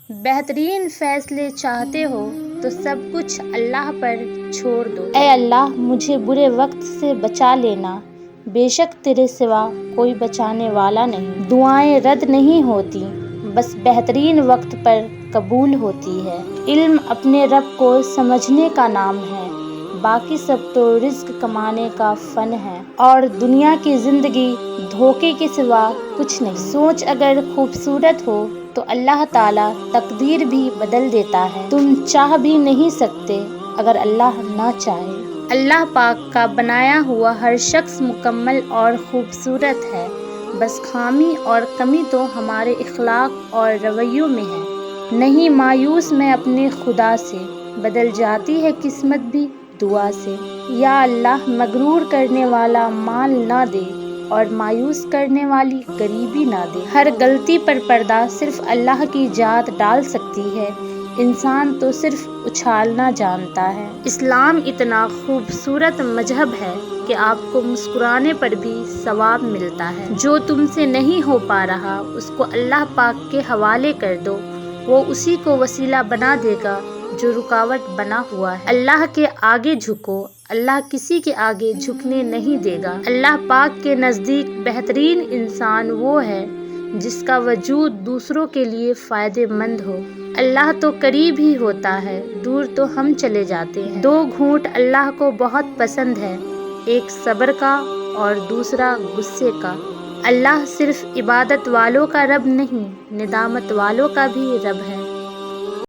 بہترین فیصلے چاہتے ہو تو سب کچھ اللہ پر چھوڑ دو۔ اے اللہ مجھے برے وقت سے بچا لینا، بے شک تیرے سوا کوئی بچانے والا نہیں۔ دعائیں رد نہیں ہوتی، بس بہترین وقت پر قبول ہوتی ہے۔ علم اپنے رب کو سمجھنے کا نام ہے، باقی سب تو رزق کمانے کا فن ہے، اور دنیا کی زندگی دھوکے کے سوا کچھ نہیں۔ سوچ اگر خوبصورت ہو تو اللہ تعالیٰ تقدیر بھی بدل دیتا ہے۔ تم چاہ بھی نہیں سکتے اگر اللہ نہ چاہے۔ اللہ پاک کا بنایا ہوا ہر شخص مکمل اور خوبصورت ہے، بس خامی اور کمی تو ہمارے اخلاق اور رویوں میں ہے۔ نہیں مایوس میں اپنے خدا سے، بدل جاتی ہے قسمت بھی دعا سے۔ یا اللہ مغرور کرنے والا مال نہ دے، اور مایوس کرنے والی غریبی نہ دے۔ ہر غلطی پر پردہ صرف اللہ کی ذات ڈال سکتی ہے، انسان تو صرف اچھالنا جانتا ہے۔ اسلام اتنا خوبصورت مذہب ہے کہ آپ کو مسکرانے پر بھی ثواب ملتا ہے۔ جو تم سے نہیں ہو پا رہا اس کو اللہ پاک کے حوالے کر دو، وہ اسی کو وسیلہ بنا دے گا جو رکاوٹ بنا ہوا ہے۔ اللہ کے آگے جھکو، اللہ کسی کے آگے جھکنے نہیں دے گا۔ اللہ پاک کے نزدیک بہترین انسان وہ ہے جس کا وجود دوسروں کے لیے فائدہ مند ہو۔ اللہ تو قریب ہی ہوتا ہے، دور تو ہم چلے جاتے ہیں۔ دو گھونٹ اللہ کو بہت پسند ہے، ایک صبر کا اور دوسرا غصے کا۔ اللہ صرف عبادت والوں کا رب نہیں، ندامت والوں کا بھی رب ہے۔